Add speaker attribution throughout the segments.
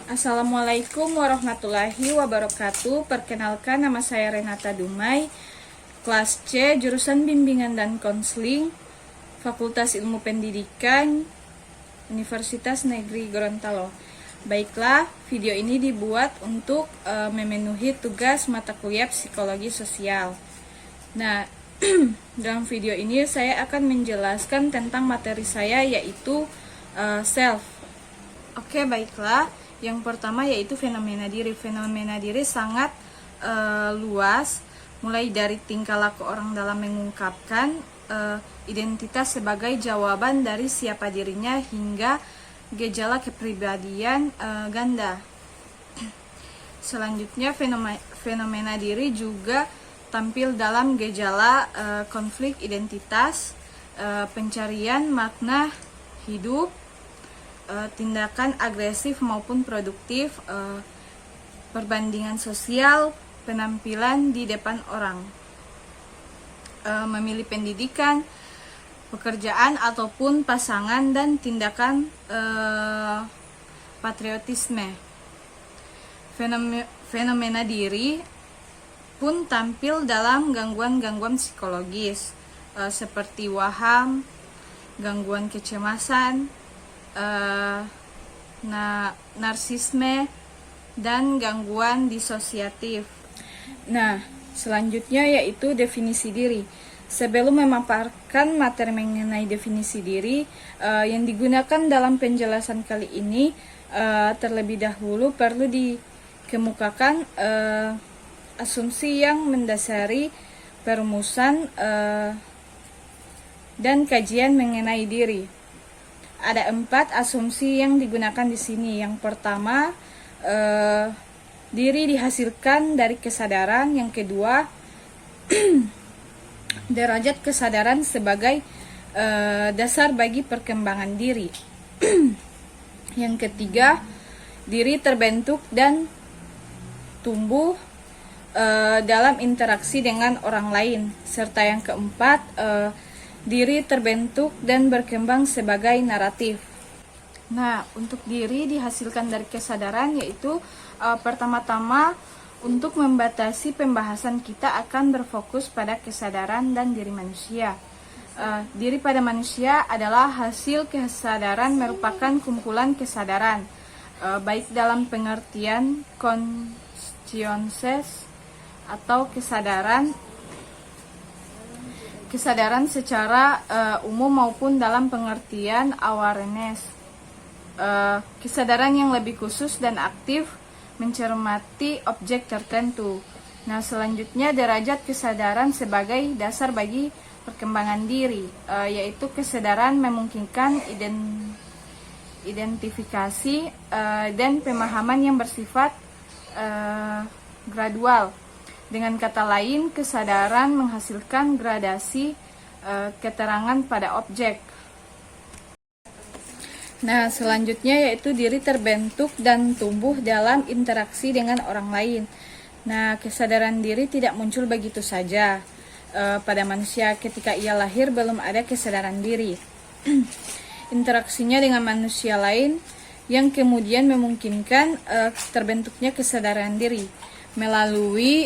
Speaker 1: Assalamualaikum warahmatullahi wabarakatuh. Perkenalkan, nama saya Renata Dumai, kelas C, jurusan Bimbingan dan Konseling, Fakultas Ilmu Pendidikan, Universitas Negeri Gorontalo. Baiklah, video ini dibuat untuk memenuhi tugas mata kuliah Psikologi Sosial. Nah, dalam video ini saya akan menjelaskan tentang materi saya, yaitu self. Oke, baiklah. Yang pertama yaitu fenomena diri. Fenomena diri sangat luas, mulai dari tingkah laku orang dalam mengungkapkan identitas sebagai jawaban dari siapa dirinya hingga gejala kepribadian ganda. Selanjutnya, fenomena diri juga tampil dalam gejala konflik identitas, pencarian makna hidup, tindakan agresif maupun produktif, perbandingan sosial, penampilan di depan orang, memilih pendidikan, pekerjaan ataupun pasangan, dan tindakan patriotisme. Fenomena diri pun tampil dalam gangguan-gangguan psikologis seperti waham, gangguan kecemasan, narsisme, dan gangguan disosiatif. Nah, selanjutnya yaitu definisi diri. Sebelum memaparkan materi mengenai definisi diri yang digunakan dalam penjelasan kali ini, terlebih dahulu perlu dikemukakan asumsi yang mendasari perumusan dan kajian mengenai diri. Ada 4 asumsi yang digunakan di sini. Yang pertama, diri dihasilkan dari kesadaran. Yang kedua, derajat kesadaran sebagai dasar bagi perkembangan diri. Yang ketiga, diri terbentuk dan tumbuh dalam interaksi dengan orang lain. Serta yang keempat, diri terbentuk dan berkembang sebagai naratif. Nah, untuk diri dihasilkan dari kesadaran yaitu pertama-tama untuk membatasi pembahasan kita akan berfokus pada kesadaran dan diri manusia. Diri pada manusia adalah hasil kesadaran, merupakan kumpulan kesadaran, baik dalam pengertian consciousness atau kesadaran secara umum maupun dalam pengertian awareness, kesadaran yang lebih khusus dan aktif mencermati objek tertentu. Nah, selanjutnya derajat kesadaran sebagai dasar bagi perkembangan diri, yaitu kesadaran memungkinkan identifikasi dan pemahaman yang bersifat gradual. Dengan kata lain, kesadaran menghasilkan gradasi keterangan pada objek. Nah, selanjutnya yaitu diri terbentuk dan tumbuh dalam interaksi dengan orang lain. Nah, kesadaran diri tidak muncul begitu saja pada manusia. Ketika ia lahir belum ada kesadaran diri. Interaksinya dengan manusia lain yang kemudian memungkinkan terbentuknya kesadaran diri melalui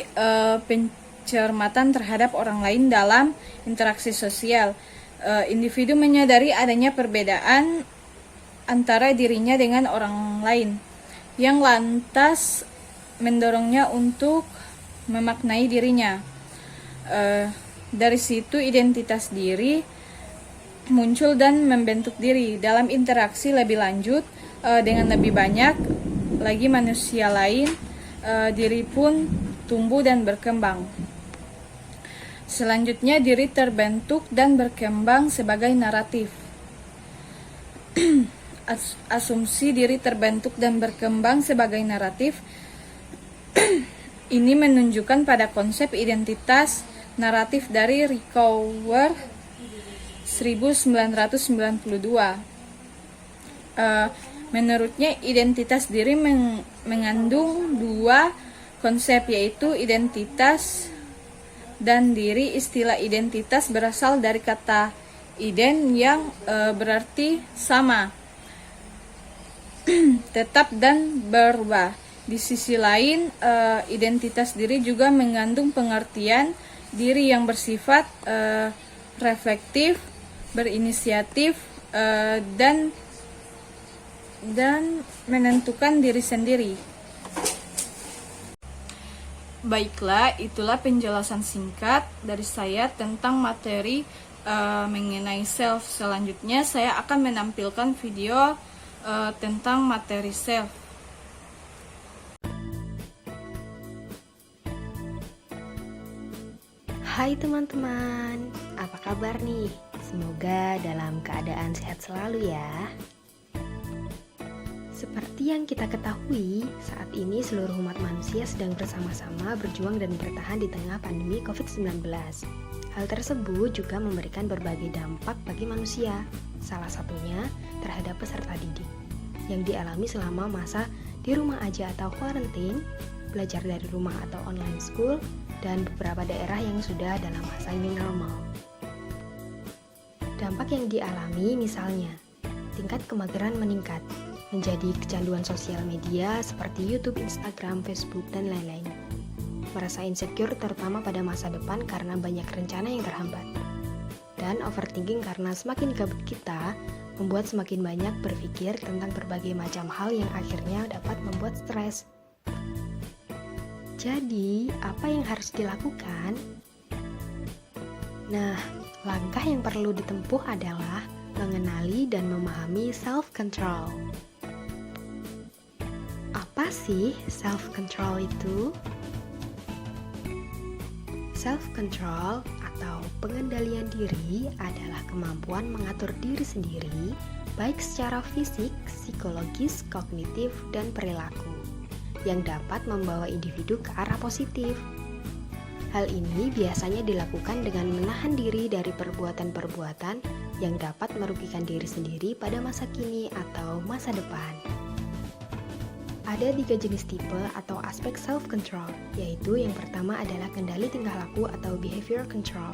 Speaker 1: pencermatan terhadap orang lain dalam interaksi sosial. Individu menyadari adanya perbedaan antara dirinya dengan orang lain yang lantas mendorongnya untuk memaknai dirinya. Dari situ identitas diri muncul dan membentuk diri. Dalam interaksi lebih lanjut dengan lebih banyak lagi manusia lain, diri pun tumbuh dan berkembang. Selanjutnya, diri terbentuk dan berkembang sebagai naratif. Asumsi diri terbentuk dan berkembang sebagai naratif ini menunjukkan pada konsep identitas naratif dari Ricoeur 1992. Menurutnya, identitas diri mengandung 2 konsep, yaitu identitas dan diri. Istilah identitas berasal dari kata iden yang berarti sama. tetap dan berubah. Di sisi lain, identitas diri juga mengandung pengertian diri yang bersifat reflektif, berinisiatif, dan menentukan diri sendiri. Baiklah, itulah penjelasan singkat dari saya tentang materi mengenai self. Selanjutnya saya akan menampilkan video tentang materi self.
Speaker 2: Hai teman-teman, apa kabar nih? Semoga dalam keadaan sehat selalu ya. Seperti yang kita ketahui, saat ini seluruh umat manusia sedang bersama-sama berjuang dan bertahan di tengah pandemi COVID-19. Hal tersebut juga memberikan berbagai dampak bagi manusia, salah satunya terhadap peserta didik, yang dialami selama masa di rumah aja atau quarantine, belajar dari rumah atau online school, dan beberapa daerah yang sudah dalam masa new normal. Dampak yang dialami misalnya, tingkat kemageran meningkat, menjadi kecanduan sosial media seperti YouTube, Instagram, Facebook, dan lain-lain. Merasa insecure terutama pada masa depan karena banyak rencana yang terhambat. Dan overthinking karena semakin gabut kita, membuat semakin banyak berpikir tentang berbagai macam hal yang akhirnya dapat membuat stres. Jadi, apa yang harus dilakukan? Nah, langkah yang perlu ditempuh adalah mengenali dan memahami self-control. Apa sih self-control itu? Self-control atau pengendalian diri adalah kemampuan mengatur diri sendiri, baik secara fisik, psikologis, kognitif, dan perilaku, yang dapat membawa individu ke arah positif. Hal ini biasanya dilakukan dengan menahan diri dari perbuatan-perbuatan yang dapat merugikan diri sendiri pada masa kini atau masa depan. Ada 3 jenis tipe atau aspek self-control, yaitu yang pertama adalah kendali tingkah laku atau behavior control,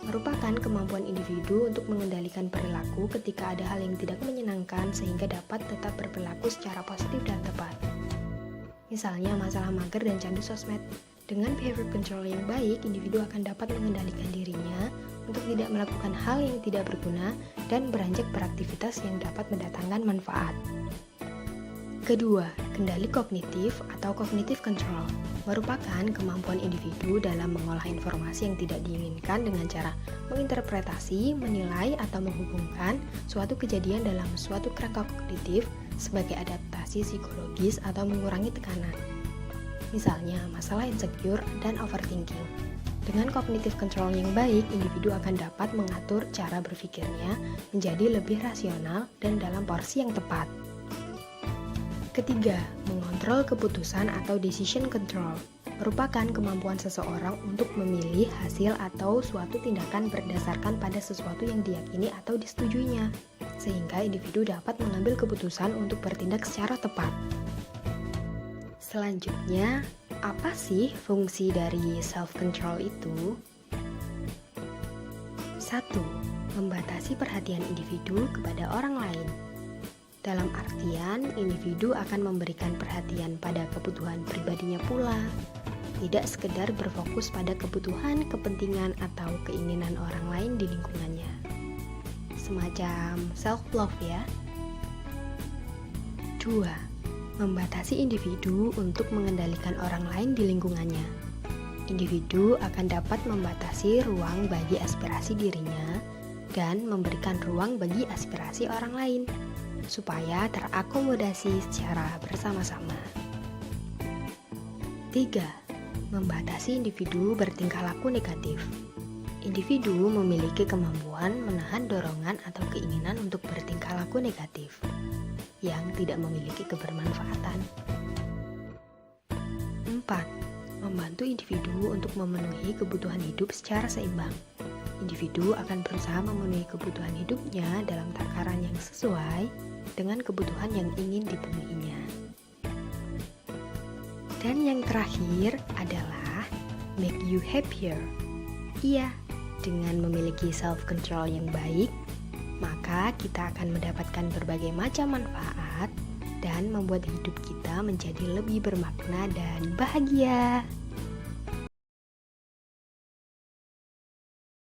Speaker 2: merupakan kemampuan individu untuk mengendalikan perilaku ketika ada hal yang tidak menyenangkan sehingga dapat tetap berperilaku secara positif dan tepat. Misalnya masalah mager dan candu sosmed. Dengan behavior control yang baik, individu akan dapat mengendalikan dirinya untuk tidak melakukan hal yang tidak berguna dan beranjak beraktivitas yang dapat mendatangkan manfaat. Kedua, kendali kognitif atau cognitive control merupakan kemampuan individu dalam mengolah informasi yang tidak diinginkan dengan cara menginterpretasi, menilai, atau menghubungkan suatu kejadian dalam suatu kerangka kognitif sebagai adaptasi psikologis atau mengurangi tekanan. Misalnya, masalah insecure dan overthinking. Dengan cognitive control yang baik, individu akan dapat mengatur cara berpikirnya menjadi lebih rasional dan dalam porsi yang tepat. Ketiga, mengontrol keputusan atau decision control merupakan kemampuan seseorang untuk memilih hasil atau suatu tindakan berdasarkan pada sesuatu yang diyakini atau disetujuinya, sehingga individu dapat mengambil keputusan untuk bertindak secara tepat. Selanjutnya, apa sih fungsi dari self-control itu? 1. Membatasi perhatian individu kepada orang lain. Dalam artian, individu akan memberikan perhatian pada kebutuhan pribadinya pula, tidak sekedar berfokus pada kebutuhan, kepentingan, atau keinginan orang lain di lingkungannya. Semacam self-love ya. 2. Membatasi individu untuk mengendalikan orang lain di lingkungannya. Individu akan dapat membatasi ruang bagi aspirasi dirinya dan memberikan ruang bagi aspirasi orang lain, supaya terakomodasi secara bersama-sama. 3. Membatasi individu bertingkah laku negatif. Individu memiliki kemampuan menahan dorongan atau keinginan untuk bertingkah laku negatif yang tidak memiliki kebermanfaatan. 4. Membantu individu untuk memenuhi kebutuhan hidup secara seimbang. Individu akan berusaha memenuhi kebutuhan hidupnya dalam takaran yang sesuai dengan kebutuhan yang ingin dipenuhinya. Dan yang terakhir adalah make you happier. Iya, dengan memiliki self-control yang baik, maka kita akan mendapatkan berbagai macam manfaat dan akan membuat hidup kita menjadi lebih bermakna dan bahagia.